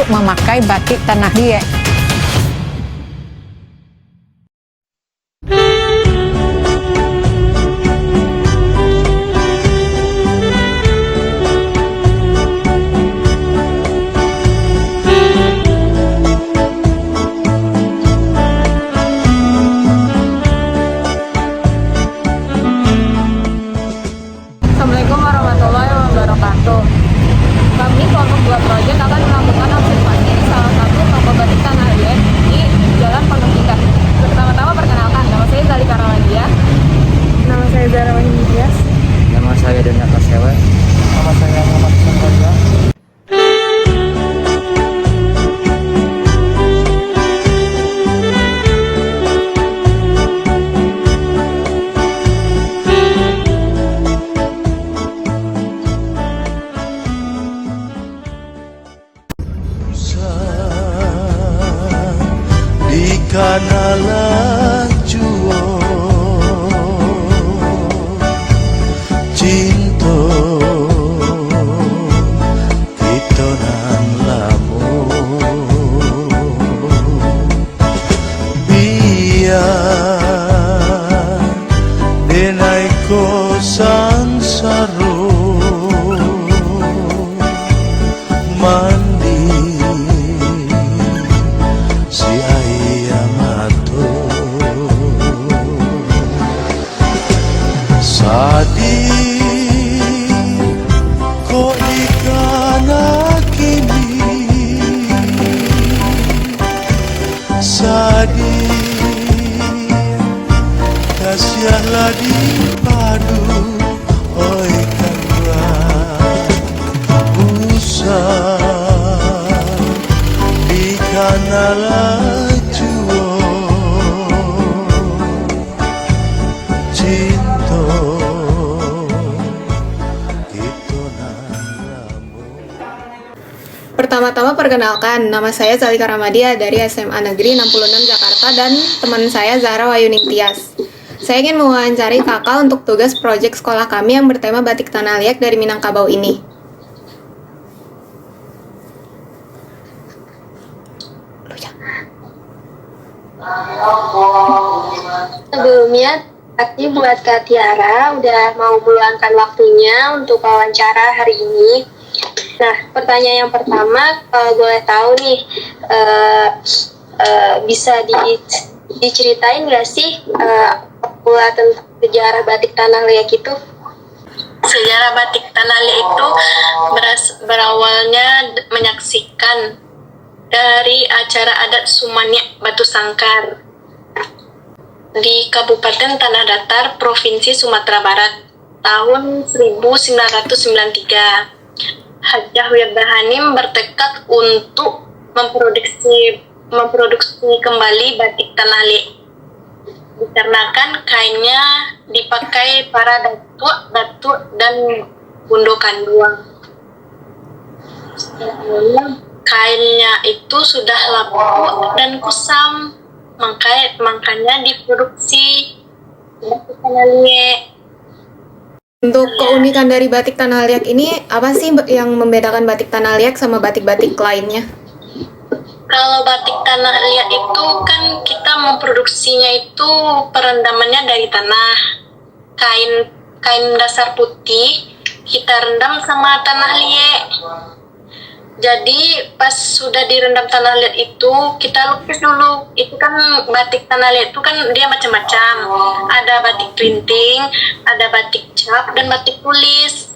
untuk memakai batik tanah liat. Assalamualaikum warahmatullahi wabarakatuh. Kami kelompok 2 proyek akan melakukan observasi di salah satu toko batik tanah liat di Jalan Penghentikan. Pertama-tama perkenalkan, nama saya Zalika Ramadhia. Nama saya Zara Wahyudias. Nama saya Dania Kasewa. Nama saya Muhammad Santosa. Di kanalan juo cinta kita nan lamu biar denai ko sansaro mandi si ayam ato sadi ko ikana kini sadi kasihanlah di padu oi kanra usah di kanalan juo cinta kita nalamu. Pertama-tama perkenalkan, nama saya Zalika Ramadhia dari SMA Negeri 66 Jakarta dan teman saya Zahra Wahyuningstias. Saya ingin mewawancari kakak untuk tugas proyek sekolah kami yang bertema batik tanah liat dari Minangkabau ini. Sebelumnya, terima kasih buat Kak Tiara udah mau meluangkan waktunya untuk wawancara hari ini. Nah, pertanyaan yang pertama, kalau boleh tahu nih, bisa diceritain nggak sih pula tentang sejarah batik tanah liat itu? Sejarah batik tanah liat itu berawalnya menyaksikan dari acara adat Sumaniak Batu Sangkar di Kabupaten Tanah Datar, Provinsi Sumatera Barat, tahun 1993. Hajah Wirda Hanim bertekad untuk memproduksi kembali batik tanah liat, dikarenakan kainnya dipakai para datuk dan bundo kanduang. Kainnya itu sudah lapuk dan kusam, makanya diproduksi batik tanah liat. Untuk keunikan dari batik tanah liat ini, apa sih yang membedakan batik tanah liat sama batik-batik lainnya? Kalau batik tanah liat itu kan kita memproduksinya itu perendamannya dari tanah. Kain dasar putih kita rendam sama tanah liat. Jadi pas sudah direndam tanah liat itu kita lukis dulu. Itu kan batik tanah liat itu kan dia macam-macam. Ada batik printing, ada batik cap dan batik tulis.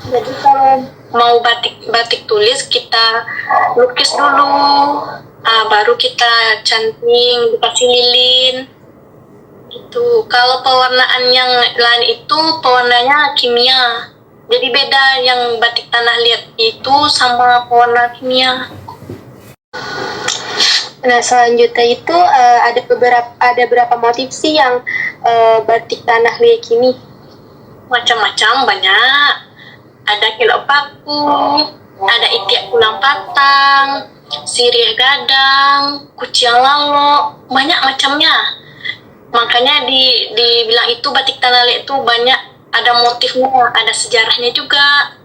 Jadi kalau mau batik tulis kita lukis dulu, baru kita canting, dikasih lilin. Gitu. Kalau pewarnaan yang lain itu pewarnanya kimia. Jadi beda yang batik tanah liat itu sama pewarna kimia. Nah, selanjutnya itu ada berapa motif sih yang batik tanah liat ini? Macam-macam, banyak. Ada kilok paku, ada itiak tulang patang, sirih gadang, kuciang lalo, banyak macamnya. Makanya dibilang itu batik tanah liat itu banyak, ada motifnya, ada sejarahnya juga.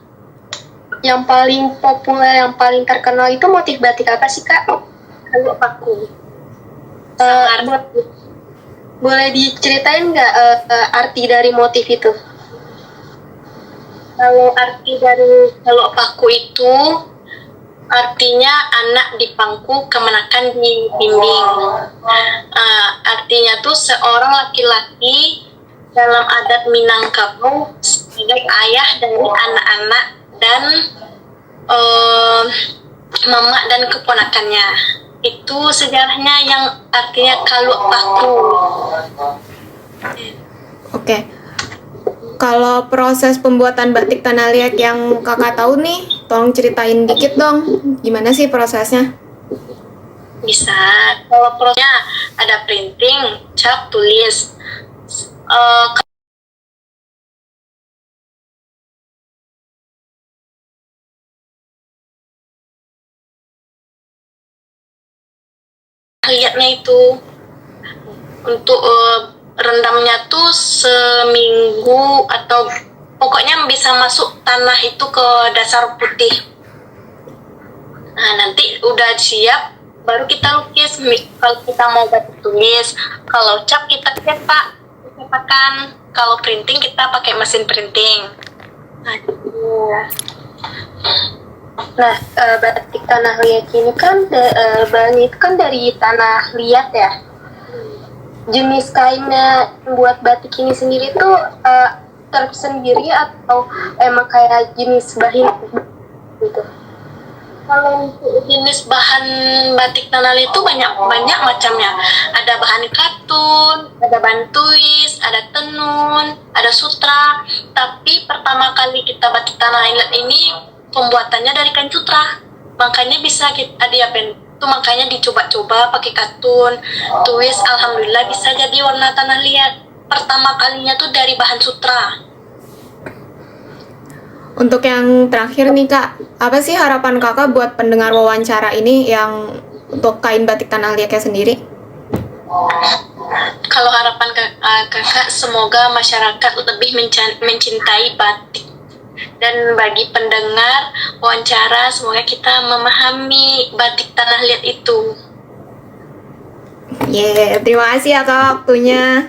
yang paling populer, yang paling terkenal itu motif batik apa sih Kak? Kalau paku. Boleh diceritain nggak arti dari motif itu? Kalau arti dari kalau paku itu artinya anak di pangku, kemenakan dibimbing. Artinya tuh seorang laki-laki dalam adat Minangkabau sebagai ayah dari anak-anak dan mama dan keponakannya. Itu sejarahnya yang artinya kaluk paku. Oke. Kalau proses pembuatan batik tanah liat yang kakak tahu nih, tolong ceritain dikit dong. Gimana sih prosesnya? Bisa. Kalau prosesnya ada printing, cap, tulis. Lihatnya itu untuk rendamnya tuh seminggu atau pokoknya bisa masuk tanah itu ke dasar putih. Nah, nanti udah siap baru kita lukis. Kalau kita mau batik tulis, kalau cap kita cetakan, kalau printing kita pakai mesin printing. Nah, gitu. Nah, batik tanah liat ini kan bahannya itu kan dari tanah liat ya. Jenis kainnya buat batik ini sendiri tuh tersendiri atau emang kayak jenis bahan gitu? Kalau untuk jenis bahan batik tanah liat itu banyak macamnya. Ada bahan katun, ada bahan tuis, ada tenun, ada sutra. Tapi pertama kali kita batik tanah liat ini pembuatannya dari kain sutra, makanya bisa kita itu makanya dicoba-coba pakai katun, tuis, alhamdulillah bisa jadi warna tanah liat. Pertama kalinya tuh dari bahan sutra. Untuk yang terakhir nih kak, apa sih harapan kakak buat pendengar wawancara ini yang untuk kain batik tanah liatnya sendiri? Kalau harapan kakak, semoga masyarakat lebih mencintai batik. Dan bagi pendengar wawancara, semoga kita memahami batik tanah liat itu. Terima kasih ya kak waktunya.